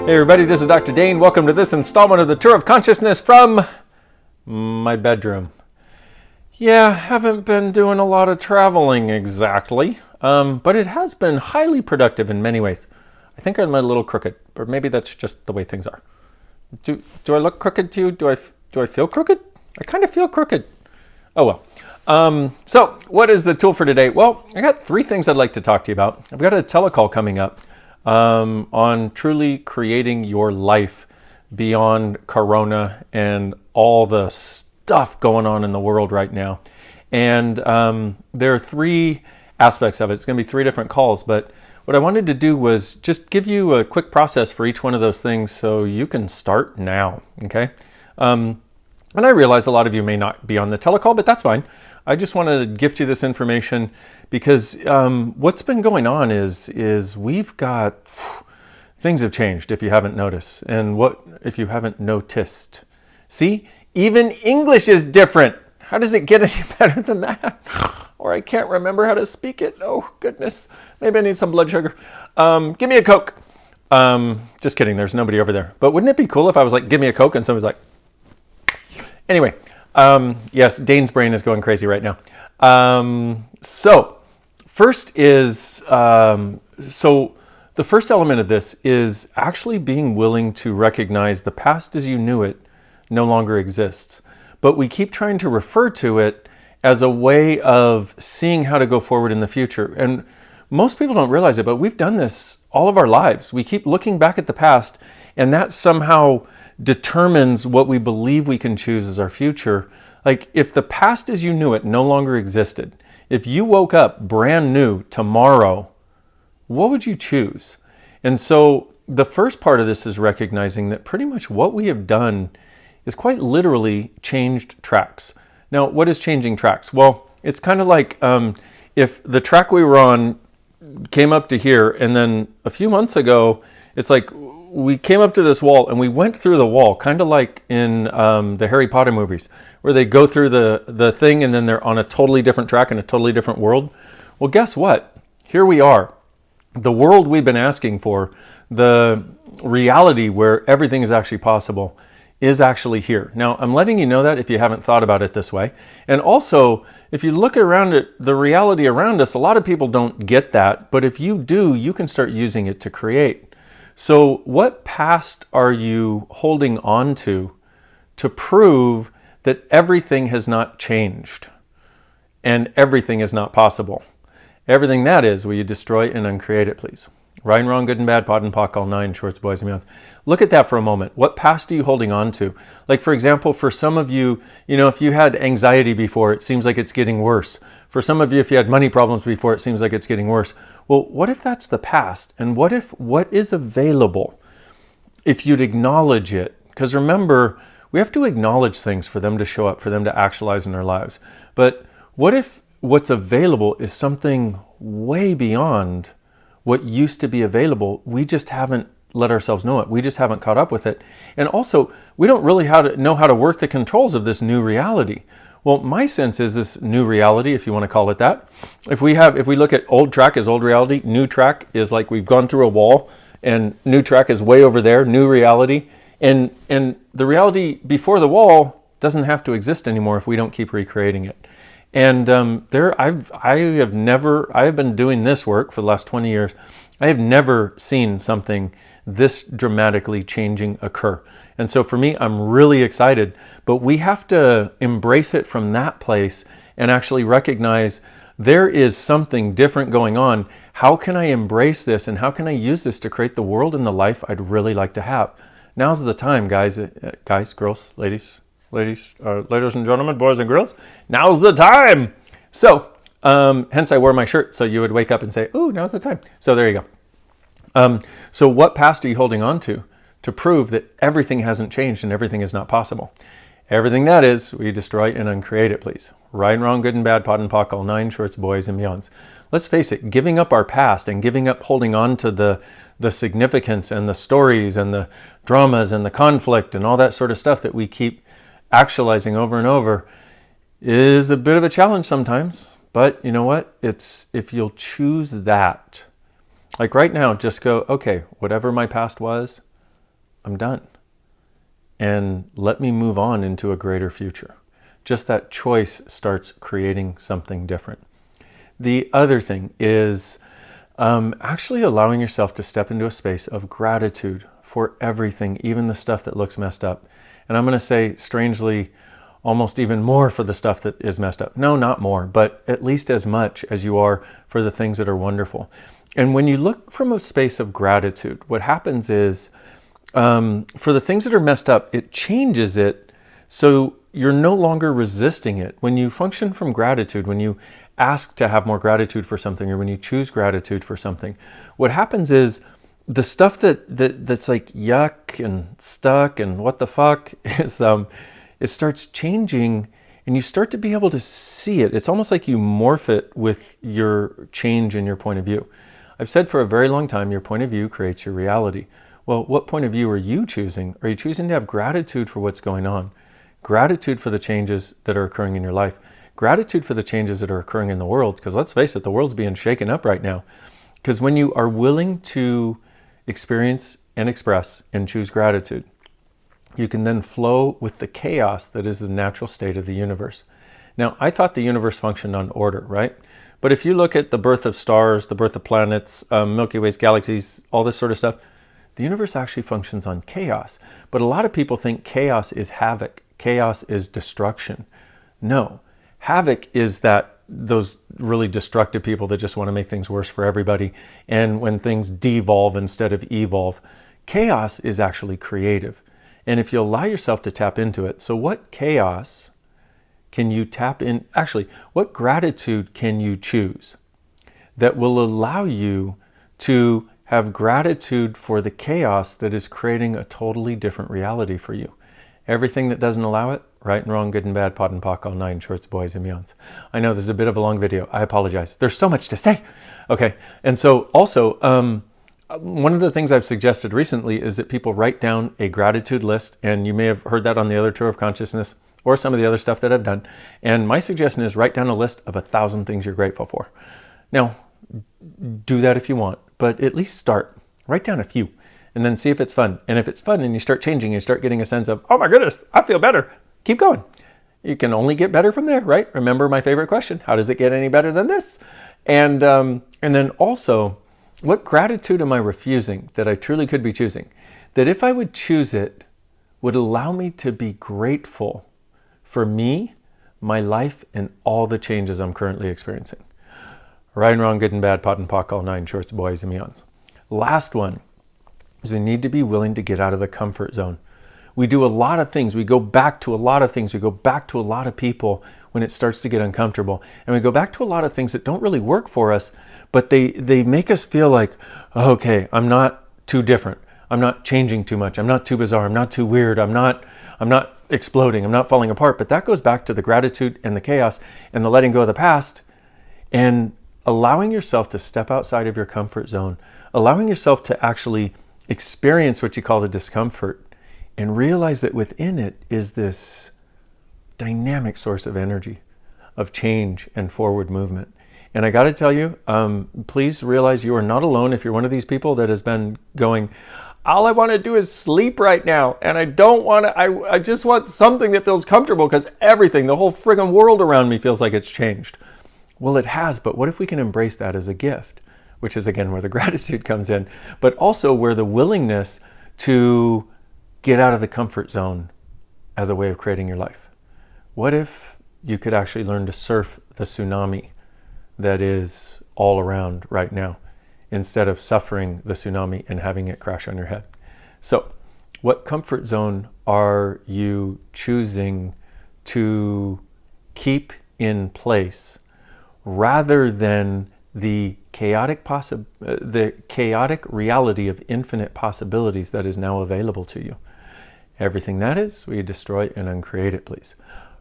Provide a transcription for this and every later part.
Hey everybody, this is Dr. Dain. Welcome to this installment of the Tour of Consciousness from my bedroom. Yeah, haven't been doing a lot of traveling exactly, but it has been highly productive in many ways. I think I'm a little crooked, or maybe that's just the way things are. Do I look crooked to you? Do I feel crooked? I kind of feel crooked. Oh well. So what is the tool for today? Well, I got 3 things I'd like to talk to you about. I've got a telecall coming up on truly creating your life beyond Corona and all the stuff going on in the world right now. And there are 3 aspects of it. It's going to be 3 different calls, but what I wanted to do was just give you a quick process for each one of those things so you can start now, okay? And I realize a lot of you may not be on the telecall, but that's fine. I just wanted to gift you this information because what's been going on is we've got, things have changed if you haven't noticed. And what if you haven't noticed? See, even English is different. How does it get any better than that? Or I can't remember how to speak it. Oh, goodness. Maybe I need some blood sugar. Give me a Coke. Just kidding. There's nobody over there. But wouldn't it be cool if I was like, give me a Coke, and somebody's like, anyway, yes, Dane's brain is going crazy right now. So first is, so the first element of this is actually being willing to recognize the past as you knew it no longer exists. But we keep trying to refer to it as a way of seeing how to go forward in the future. And most people don't realize it, but we've done this all of our lives. We keep looking back at the past, and that somehow determines what we believe we can choose as our future. Like if the past as you knew it no longer existed, if you woke up brand new tomorrow, what would you choose? And so the first part of this is recognizing that pretty much what we have done is quite literally changed tracks. Now, what is changing tracks? Well, it's kind of like if the track we were on came up to here, and then a few months ago, it's like we came up to this wall and we went through the wall, kind of like in the Harry Potter movies, where they go through the thing and then they're on a totally different track in a totally different world. Well, guess what? Here we are. The world we've been asking for, the reality where everything is actually possible, is actually here. Now, I'm letting you know that if you haven't thought about it this way. And also, if you look around at the reality around us, a lot of people don't get that. But if you do, you can start using it to create. So what past are you holding on to prove that everything has not changed and everything is not possible? Everything that is, will you destroy and uncreate it, please? Right and wrong, good and bad, pot and pock, all 9, shorts, boys and beyonds. Look at that for a moment. What past are you holding on to? Like, for example, for some of you, if you had anxiety before, it seems like it's getting worse. For some of you, if you had money problems before, it seems like it's getting worse. Well, what if that's the past? And what if what is available, if you'd acknowledge it? Because remember, we have to acknowledge things for them to show up, for them to actualize in our lives. But what if what's available is something way beyond what used to be available? We just haven't let ourselves know it. We just haven't caught up with it. And also, we don't really know how to work the controls of this new reality. Well, my sense is this new reality, if you want to call it that, if we look at old track as old reality, new track is like we've gone through a wall, and new track is way over there, new reality. And the reality before the wall doesn't have to exist anymore if we don't keep recreating it. And I have been doing this work for the last 20 years. I have never seen something this dramatically changing occur. And so for me, I'm really excited, but we have to embrace it from that place and actually recognize there is something different going on. How can I embrace this, and how can I use this to create the world and the life I'd really like to have? Now's the time, guys, girls, ladies and gentlemen, boys and girls, now's the time. So, hence I wore my shirt, so you would wake up and say, ooh, now's the time. So there you go. So what past are you holding on to prove that everything hasn't changed and everything is not possible? Everything that is, we destroy and uncreate it, please. Right and wrong, good and bad, pot and pock, all 9, shorts, boys and beyonds. Let's face it, giving up our past and giving up holding on to the significance and the stories and the dramas and the conflict and all that sort of stuff that we keep actualizing over and over is a bit of a challenge sometimes. But you know what? It's if you'll choose that, like right now, just go, okay, whatever my past was, I'm done. And let me move on into a greater future. Just that choice starts creating something different. The other thing is actually allowing yourself to step into a space of gratitude for everything, even the stuff that looks messed up. And I'm going to say, strangely, almost even more for the stuff that is messed up. No, not more, but at least as much as you are for the things that are wonderful. And when you look from a space of gratitude, what happens is, for the things that are messed up, it changes it so you're no longer resisting it. When you function from gratitude, when you ask to have more gratitude for something, or when you choose gratitude for something, what happens is the stuff that's like yuck and stuck and what the fuck is, it starts changing, and you start to be able to see it. It's almost like you morph it with your change in your point of view. I've said for a very long time, your point of view creates your reality. Well, what point of view are you choosing? Are you choosing to have gratitude for what's going on? Gratitude for the changes that are occurring in your life. Gratitude for the changes that are occurring in the world, because let's face it, the world's being shaken up right now. Because when you are willing to experience and express and choose gratitude, you can then flow with the chaos that is the natural state of the universe. Now, I thought the universe functioned on order, right? But if you look at the birth of stars, the birth of planets, Milky Ways, galaxies, all this sort of stuff, the universe actually functions on chaos. But a lot of people think chaos is havoc. Chaos is destruction. No, havoc is those really destructive people that just want to make things worse for everybody. And when things devolve instead of evolve, chaos is actually creative. And if you allow yourself to tap into it, so what chaos can you tap in? Actually, what gratitude can you choose that will allow you to have gratitude for the chaos that is creating a totally different reality for you? Everything that doesn't allow it, right and wrong, good and bad, pot and pock, all nine shorts, boys and beyonds. I know this is a bit of a long video. I apologize. There's so much to say. Okay. And so also, one of the things I've suggested recently is that people write down a gratitude list, and you may have heard that on the other Tour of Consciousness or some of the other stuff that I've done. And my suggestion is write down a list of 1,000 things you're grateful for. Now, do that if you want, but at least start. Write down a few and then see if it's fun. And if it's fun and you start changing, you start getting a sense of, oh my goodness, I feel better. Keep going. You can only get better from there, right? Remember my favorite question, how does it get any better than this? And then also, what gratitude am I refusing that I truly could be choosing? That if I would choose it, would allow me to be grateful for me, my life, and all the changes I'm currently experiencing. Right and wrong, good and bad, pot and pock, all nine shorts, boys and beyonds. Last one is we need to be willing to get out of the comfort zone. We do a lot of things. We go back to a lot of things. We go back to a lot of people when it starts to get uncomfortable. And we go back to a lot of things that don't really work for us, but they make us feel like, okay, I'm not too different. I'm not changing too much. I'm not too bizarre. I'm not too weird. I'm not exploding. I'm not falling apart. But that goes back to the gratitude and the chaos and the letting go of the past and allowing yourself to step outside of your comfort zone, allowing yourself to actually experience what you call the discomfort and realize that within it is this dynamic source of energy, of change and forward movement. And I got to tell you, please realize you are not alone if you're one of these people that has been going, all I want to do is sleep right now. And I don't want to, I just want something that feels comfortable because everything, the whole friggin' world around me feels like it's changed. Well, it has, but what if we can embrace that as a gift? Which is again where the gratitude comes in, but also where the willingness to get out of the comfort zone as a way of creating your life. What if you could actually learn to surf the tsunami that is all around right now, instead of suffering the tsunami and having it crash on your head? So, what comfort zone are you choosing to keep in place rather than the chaotic reality of infinite possibilities that is now available to you? Everything that is, we destroy and uncreate it, please.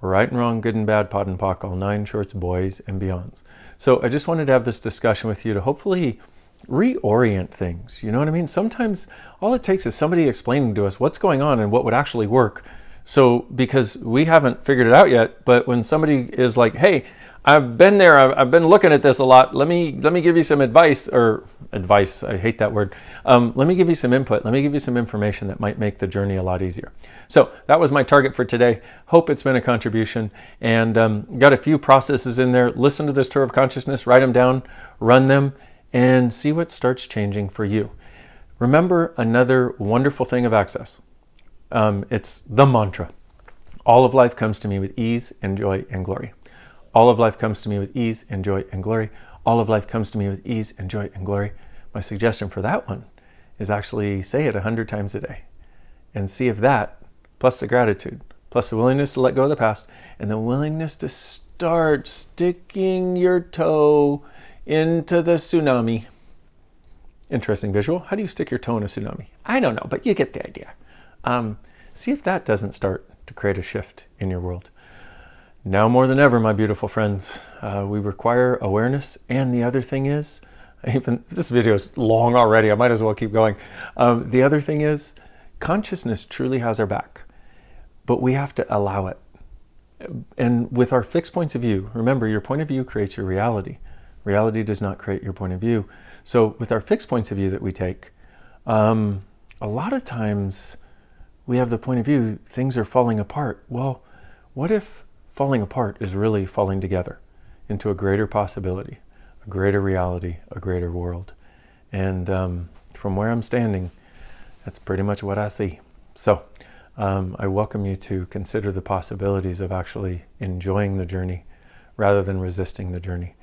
Right and wrong, good and bad, pot and pock, all nine shorts, boys and beyonds. So I just wanted to have this discussion with you to hopefully reorient things. You know what I mean? Sometimes all it takes is somebody explaining to us what's going on and what would actually work. So because we haven't figured it out yet, but when somebody is like, hey, I've been there. I've been looking at this a lot. Let me give you some advice, or advice. I hate that word. Let me give you some input. Let me give you some information that might make the journey a lot easier. So that was my target for today. Hope it's been a contribution, and got a few processes in there. Listen to this tour of consciousness, write them down, run them, and see what starts changing for you. Remember another wonderful thing of Access. It's the mantra. All of life comes to me with ease and joy and glory. All of life comes to me with ease and joy and glory. All of life comes to me with ease and joy and glory. My suggestion for that one is actually say it 100 times a day and see if that, plus the gratitude, plus the willingness to let go of the past, and the willingness to start sticking your toe into the tsunami. Interesting visual. How do you stick your toe in a tsunami? I don't know, but you get the idea. See if that doesn't start to create a shift in your world. Now more than ever, my beautiful friends, we require awareness. And the other thing is, even this video is long already, I might as well keep going. The other thing is, consciousness truly has our back, but we have to allow it. And with our fixed points of view, remember, your point of view creates your reality. Reality does not create your point of view. So with our fixed points of view that we take, a lot of times we have the point of view, things are falling apart. Well, what if falling apart is really falling together into a greater possibility, a greater reality, a greater world? And from where I'm standing, that's pretty much what I see. So I welcome you to consider the possibilities of actually enjoying the journey rather than resisting the journey.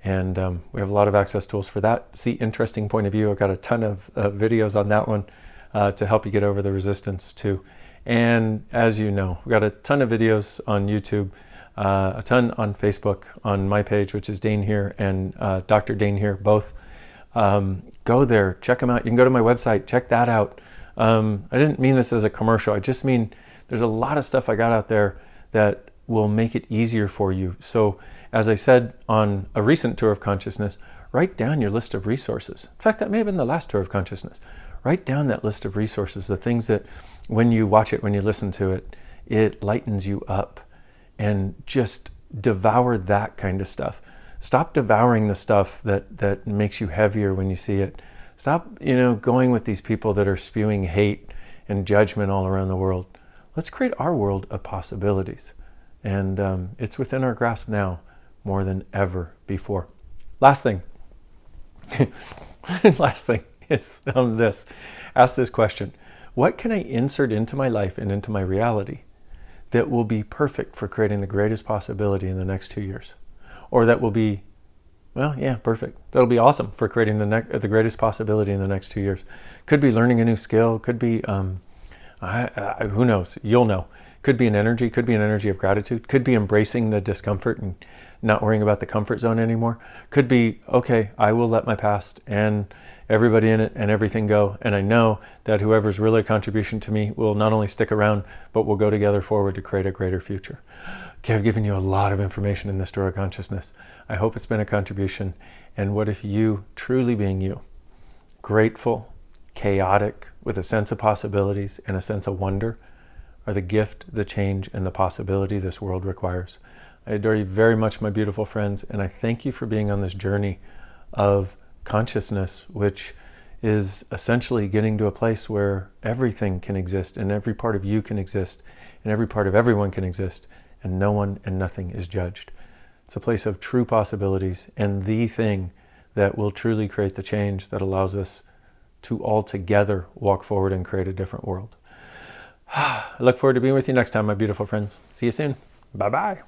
And we have a lot of Access tools for that. See Interesting Point of View. I've got a ton of videos on that one to help you get over the resistance too. And as you know, we've got a ton of videos on YouTube, a ton on Facebook, on my page, which is Dain Heer and Dr. Dain Heer, both. Go there, check them out. You can go to my website, check that out. I didn't mean this as a commercial. I just mean there's a lot of stuff I got out there that will make it easier for you. So as I said on a recent tour of consciousness, write down your list of resources. In fact, that may have been the last tour of consciousness. Write down that list of resources, the things that when you watch it, when you listen to it, it lightens you up, and just devour that kind of stuff. Stop devouring the stuff that makes you heavier when you see it. Stop, going with these people that are spewing hate and judgment all around the world. Let's create our world of possibilities. And it's within our grasp now more than ever before. Last thing. Last thing is this. Ask this question. What can I insert into my life and into my reality that will be perfect for creating the greatest possibility in the next 2 years? Or that will be, well, yeah, perfect. That'll be awesome for creating the greatest possibility in the next 2 years. Could be learning a new skill. Could be, who knows? You'll know. Could be an energy of gratitude. Could be embracing the discomfort and not worrying about the comfort zone anymore. Could be, okay, I will let my past and everybody in it and everything go. And I know that whoever's really a contribution to me will not only stick around, but we'll go together forward to create a greater future. Okay, I've given you a lot of information in this tour of consciousness. I hope it's been a contribution. And what if you, truly being you, grateful, chaotic, with a sense of possibilities and a sense of wonder, are the gift, the change, and the possibility this world requires. I adore you very much, my beautiful friends, and I thank you for being on this journey of consciousness, which is essentially getting to a place where everything can exist, and every part of you can exist, and every part of everyone can exist, and no one and nothing is judged. It's a place of true possibilities, and the thing that will truly create the change that allows us to all together walk forward and create a different world. I look forward to being with you next time, my beautiful friends. See you soon. Bye-bye.